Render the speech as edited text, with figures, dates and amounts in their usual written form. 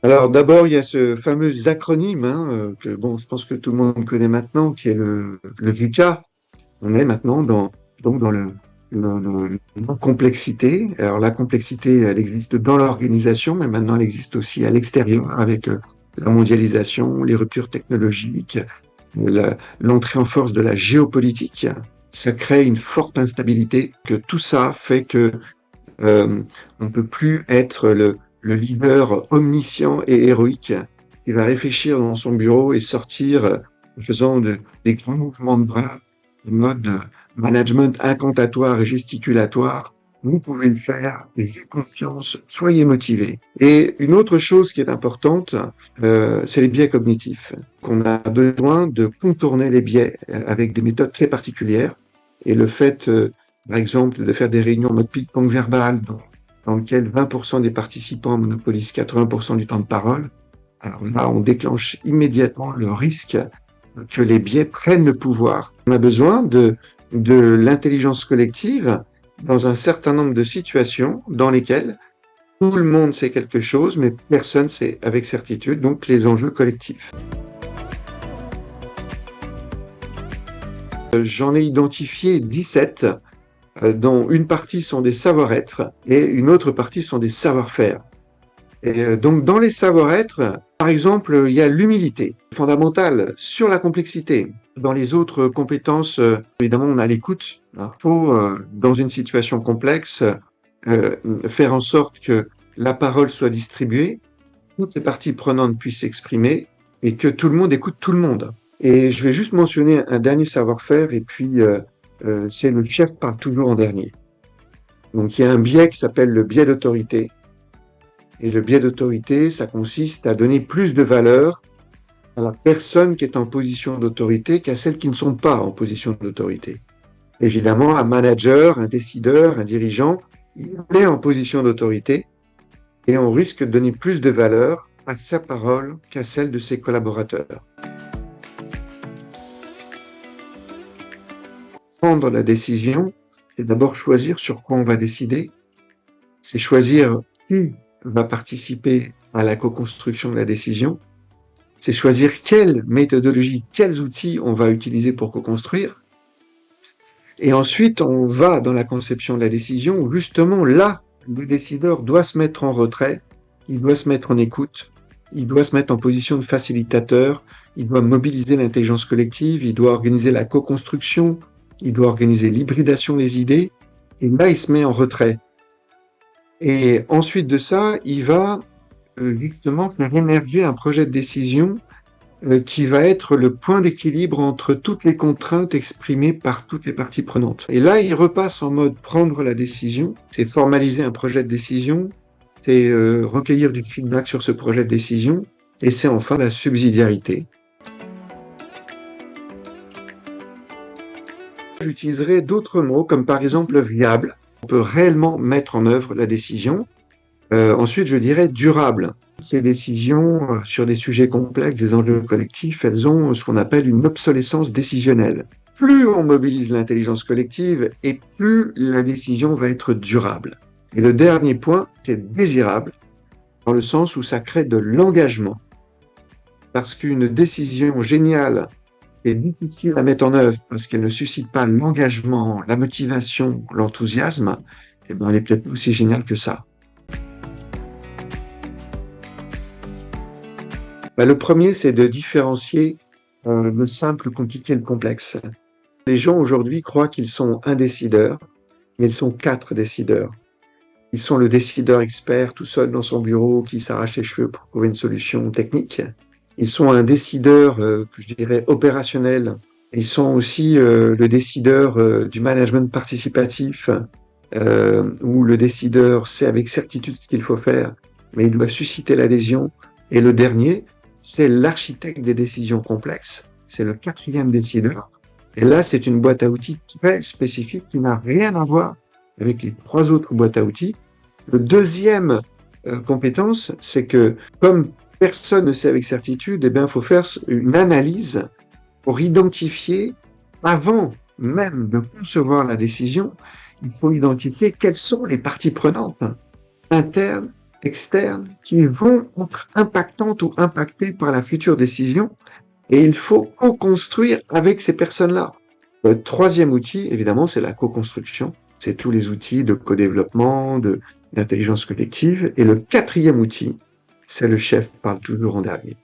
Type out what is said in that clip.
Alors d'abord, il y a ce fameux acronyme que bon, je pense que tout le monde connaît maintenant, qui est le VUCA. On est maintenant dans la complexité. Alors la complexité, elle existe dans l'organisation, mais maintenant elle existe aussi à l'extérieur avec la mondialisation, les ruptures technologiques, l'entrée en force de la géopolitique. Ça crée une forte instabilité. Que tout ça fait que euh, on ne peut plus être le leader omniscient et héroïque qui va réfléchir dans son bureau et sortir en faisant des grands mouvements de bras en mode management incantatoire et gesticulatoire. Vous pouvez le faire, ayez confiance, soyez motivés. Et une autre chose qui est importante, c'est les biais cognitifs. Qu'on a besoin de contourner les biais avec des méthodes très particulières. Et le fait par exemple, de faire des réunions en mode ping-pong verbal dans lequel 20% des participants monopolisent 80% du temps de parole. Alors là, on déclenche immédiatement le risque que les biais prennent le pouvoir. On a besoin de l'intelligence collective dans un certain nombre de situations dans lesquelles tout le monde sait quelque chose, mais personne sait avec certitude, donc les enjeux collectifs. J'en ai identifié 17 dont une partie sont des savoir-être et une autre partie sont des savoir-faire. Et donc, dans les savoir-être, par exemple, il y a l'humilité fondamentale sur la complexité. Dans les autres compétences, évidemment, on a l'écoute. Il faut, dans une situation complexe, faire en sorte que la parole soit distribuée, toutes les parties prenantes puissent s'exprimer et que tout le monde écoute tout le monde. Et je vais juste mentionner un dernier savoir-faire et puis c'est le chef parle toujours en dernier. Donc il y a un biais qui s'appelle le biais d'autorité. Et le biais d'autorité, ça consiste à donner plus de valeur à la personne qui est en position d'autorité qu'à celles qui ne sont pas en position d'autorité. Évidemment, un manager, un décideur, un dirigeant, il est en position d'autorité et on risque de donner plus de valeur à sa parole qu'à celle de ses collaborateurs. Prendre la décision, c'est d'abord choisir sur quoi on va décider, c'est choisir qui va participer à la co-construction de la décision, c'est choisir quelle méthodologie, quels outils on va utiliser pour co-construire, et ensuite on va dans la conception de la décision où justement là, le décideur doit se mettre en retrait, il doit se mettre en écoute, il doit se mettre en position de facilitateur, il doit mobiliser l'intelligence collective, il doit organiser la co-construction, il doit organiser l'hybridation des idées, et là il se met en retrait. Et ensuite de ça, il va justement faire émerger un projet de décision qui va être le point d'équilibre entre toutes les contraintes exprimées par toutes les parties prenantes. Et là, il repasse en mode prendre la décision, c'est formaliser un projet de décision, c'est recueillir du feedback sur ce projet de décision, et c'est enfin la subsidiarité. J'utiliserai d'autres mots, comme par exemple viable. On peut réellement mettre en œuvre la décision. Ensuite, je dirais durable. Ces décisions sur des sujets complexes, des enjeux collectifs, elles ont ce qu'on appelle une obsolescence décisionnelle. Plus on mobilise l'intelligence collective et plus la décision va être durable. Et le dernier point, c'est désirable, dans le sens où ça crée de l'engagement. Parce qu'une décision géniale est difficile à mettre en œuvre parce qu'elle ne suscite pas l'engagement, la motivation, l'enthousiasme, et ben elle est peut-être pas aussi géniale que ça. Le premier, c'est de différencier le simple, le compliqué et le complexe. Les gens aujourd'hui croient qu'ils sont un décideur, mais ils sont 4 décideurs. Ils sont le décideur expert tout seul dans son bureau qui s'arrache les cheveux pour trouver une solution technique. Ils sont un décideur, que je dirais, opérationnel. Ils sont aussi le décideur du management participatif, où le décideur sait avec certitude ce qu'il faut faire, mais il doit susciter l'adhésion. Et le dernier, c'est l'architecte des décisions complexes. C'est le 4e décideur. Et là, c'est une boîte à outils très spécifique qui n'a rien à voir avec les 3 autres boîtes à outils. Le deuxième compétence, c'est que comme personne ne sait avec certitude, eh bien, il faut faire une analyse pour identifier, avant même de concevoir la décision, il faut identifier quelles sont les parties prenantes, internes externes qui vont être impactantes ou impactées par la future décision et il faut co-construire avec ces personnes-là. Le troisième outil, évidemment, c'est la co-construction. C'est tous les outils de co-développement, d'intelligence collective. Et le quatrième outil, c'est le chef parle toujours en dernier.